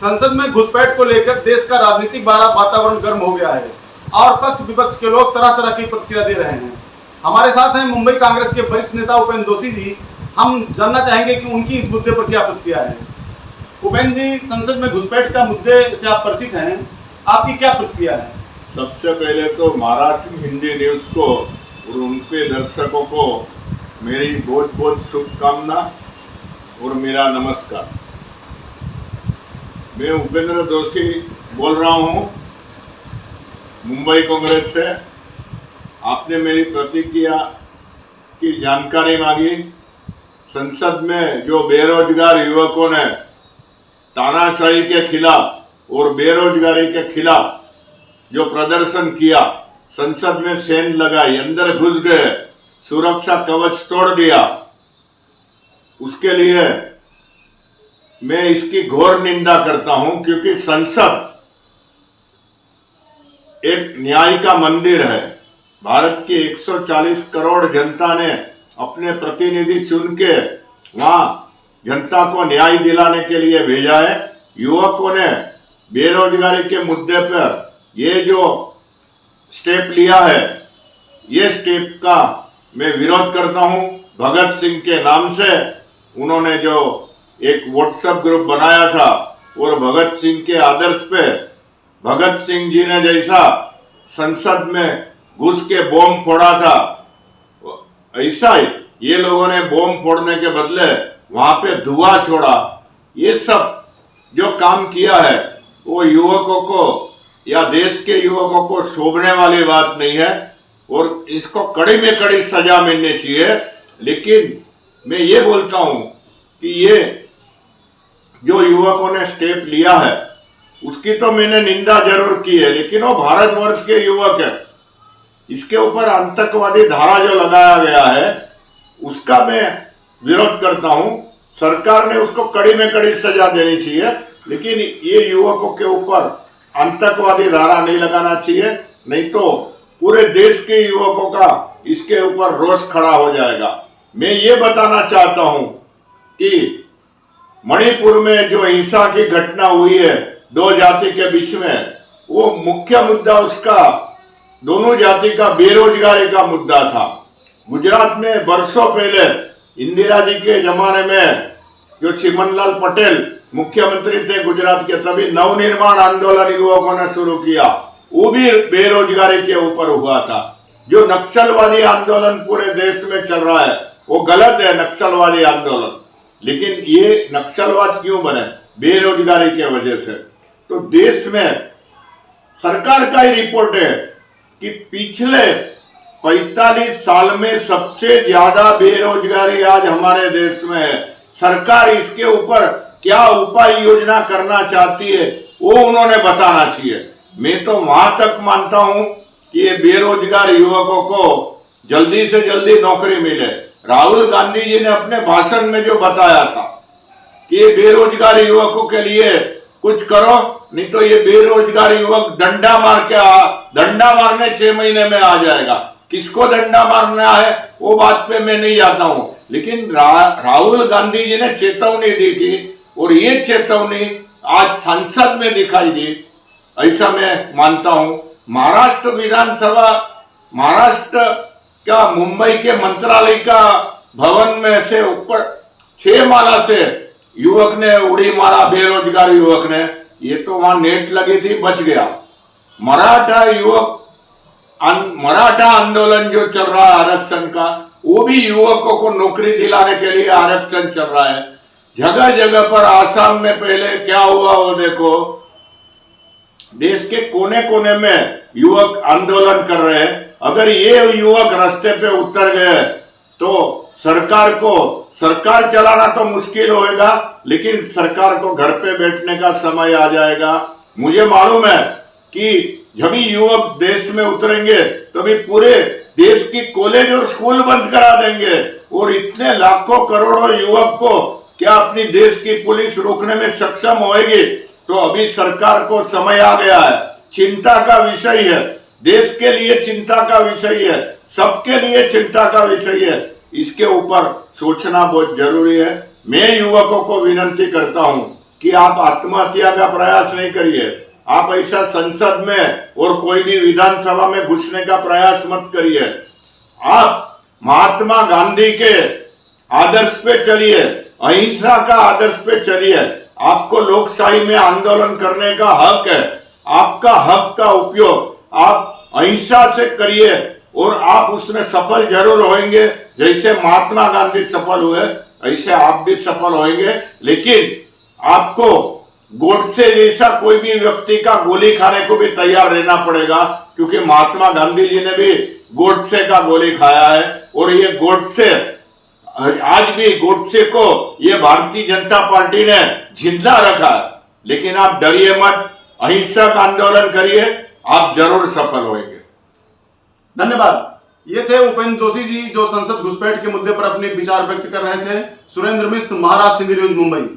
संसद में घुसपैठ को लेकर देश का राजनीतिक वातावरण गर्म हो गया है और पक्ष विपक्ष के लोग तरह तरह की प्रतिक्रिया दे रहे हैं। हमारे साथ हैं मुंबई कांग्रेस के वरिष्ठ नेता उपेंद्र दोषी जी। हम जानना चाहेंगे कि उनकी इस मुद्दे पर क्या प्रतिक्रिया है। उपेंद्र जी, संसद में घुसपैठ का मुद्दे से आप परिचित हैं, आपकी क्या प्रतिक्रिया है? सबसे पहले तो महाराष्ट्र हिंदी न्यूज़ को और उनके दर्शकों को मेरी बहुत बहुत शुभकामना और मेरा नमस्कार। मैं उपेंद्र दोषी बोल रहा हूँ मुंबई कांग्रेस से। आपने मेरी प्रतिक्रिया की जानकारी मांगी। संसद में जो बेरोजगार युवकों ने तानाशाही के खिलाफ और बेरोजगारी के खिलाफ जो प्रदर्शन किया, संसद में सेंध लगाई, अंदर घुस गए, सुरक्षा कवच तोड़ दिया, उसके लिए मैं इसकी घोर निंदा करता हूं। क्योंकि संसद एक न्याय का मंदिर है। भारत की 140 करोड़ जनता ने अपने प्रतिनिधि चुन के वहां जनता को न्याय दिलाने के लिए भेजा है। युवकों ने बेरोजगारी के मुद्दे पर ये जो स्टेप लिया है, ये स्टेप का मैं विरोध करता हूं। भगत सिंह के नाम से उन्होंने जो एक व्हाट्सएप ग्रुप बनाया था और भगत सिंह के आदर्श पे भगत सिंह जी ने जैसा संसद में घुस के बॉम्ब फोड़ा था, ऐसा ही ये लोगों ने बॉम्ब फोड़ने के बदले वहां पे धुआं छोड़ा। ये सब जो काम किया है वो युवकों को या देश के युवकों को शोभने वाली बात नहीं है और इसको कड़ी में कड़ी सजा मिलनी चाहिए। लेकिन मैं ये बोलता हूं कि ये जो युवकों ने स्टेप लिया है उसकी तो मैंने निंदा जरूर की है, लेकिन वो भारतवर्ष के युवक है। इसके ऊपर आतंकवादी धारा जो लगाया गया है उसका मैं विरोध करता हूं। सरकार ने उसको कड़ी में कड़ी सजा देनी चाहिए, लेकिन ये युवकों के ऊपर आतंकवादी धारा नहीं लगाना चाहिए, नहीं तो पूरे देश के युवकों का इसके ऊपर रोष खड़ा हो जाएगा। मैं ये बताना चाहता हूं कि मणिपुर में जो हिंसा की घटना हुई है दो जाति के बीच में, वो मुख्य मुद्दा उसका दोनों जाति का बेरोजगारी का मुद्दा था। गुजरात में वर्षों पहले इंदिरा जी के जमाने में जो चिमनलाल पटेल मुख्यमंत्री थे गुजरात के, तभी नवनिर्माण आंदोलन युवकों ने शुरू किया, वो भी बेरोजगारी के ऊपर हुआ था। जो नक्सलवादी आंदोलन पूरे देश में चल रहा है वो गलत है, नक्सलवादी आंदोलन। लेकिन ये नक्सलवाद क्यों बने? बेरोजगारी के वजह से। तो देश में सरकार का ही रिपोर्ट है कि पिछले 45 साल में सबसे ज्यादा बेरोजगारी आज हमारे देश में है। सरकार इसके ऊपर क्या उपाय योजना करना चाहती है वो उन्होंने बताना चाहिए। मैं तो वहां तक मानता हूं कि ये बेरोजगार युवकों को जल्दी से जल्दी नौकरी मिले। राहुल गांधी जी ने अपने भाषण में जो बताया था कि ये बेरोजगार युवकों के लिए कुछ करो, नहीं तो ये बेरोजगार युवक डंडा मारने 6 महीने में आ जाएगा। किसको डंडा मारना है वो बात पे मैं नहीं जाता हूं, लेकिन राहुल गांधी जी ने चेतावनी दी थी और ये चेतावनी आज संसद में दिखाई दी, ऐसा मैं मानता हूं। महाराष्ट्र विधानसभा, महाराष्ट्र का मुंबई के मंत्रालय का भवन में से ऊपर 6 माला से युवक ने उड़ी मारा, बेरोजगार युवक ने। ये तो वहां नेट लगी थी, बच गया। मराठा आंदोलन जो चल रहा है आरक्षण का, वो भी युवकों को नौकरी दिलाने के लिए आरक्षण चल रहा है। जगह जगह पर आसाम में पहले क्या हुआ वो देखो। देश के कोने कोने में युवक आंदोलन कर रहे हैं। अगर ये युवक रास्ते पे उतर गए तो सरकार चलाना तो मुश्किल होएगा, लेकिन सरकार को घर पे बैठने का समय आ जाएगा। मुझे मालूम है कि जब भी युवक देश में उतरेंगे तभी पूरे देश की कॉलेज और स्कूल बंद करा देंगे और इतने लाखों करोड़ों युवक को क्या अपनी देश की पुलिस रोकने में सक्षम होएगी? तो अभी सरकार को समय आ गया है। चिंता का विषय है, देश के लिए चिंता का विषय है, सबके लिए चिंता का विषय है। इसके ऊपर सोचना बहुत जरूरी है। मैं युवकों को विनती करता हूं कि आप आत्महत्या का प्रयास नहीं करिए, आप ऐसा संसद में और कोई भी विधानसभा में घुसने का प्रयास मत करिए। आप महात्मा गांधी के आदर्श पे चलिए, अहिंसा का आदर्श पे चलिए। आपको लोकशाही में आंदोलन करने का हक है, आपका हक का उपयोग आप अहिंसा से करिए और आप उसमें सफल जरूर होंगे। जैसे महात्मा गांधी सफल हुए ऐसे आप भी सफल होंगे, लेकिन आपको गोडसे जैसा कोई भी व्यक्ति का गोली खाने को भी तैयार रहना पड़ेगा, क्योंकि महात्मा गांधी जी ने भी गोडसे का गोली खाया है। और ये गोडसे, आज भी गोडसे को ये भारतीय जनता पार्टी ने जिंदा रखा है। लेकिन आप डरिए मत, अहिंसक आंदोलन करिए, आप जरूर सफल होंगे। धन्यवाद। ये थे उपेंद्र दोषी जी, जो संसद घुसपैठ के मुद्दे पर अपने विचार व्यक्त कर रहे थे। सुरेंद्र मिश्र, महाराष्ट्र हिंदी न्यूज, मुंबई।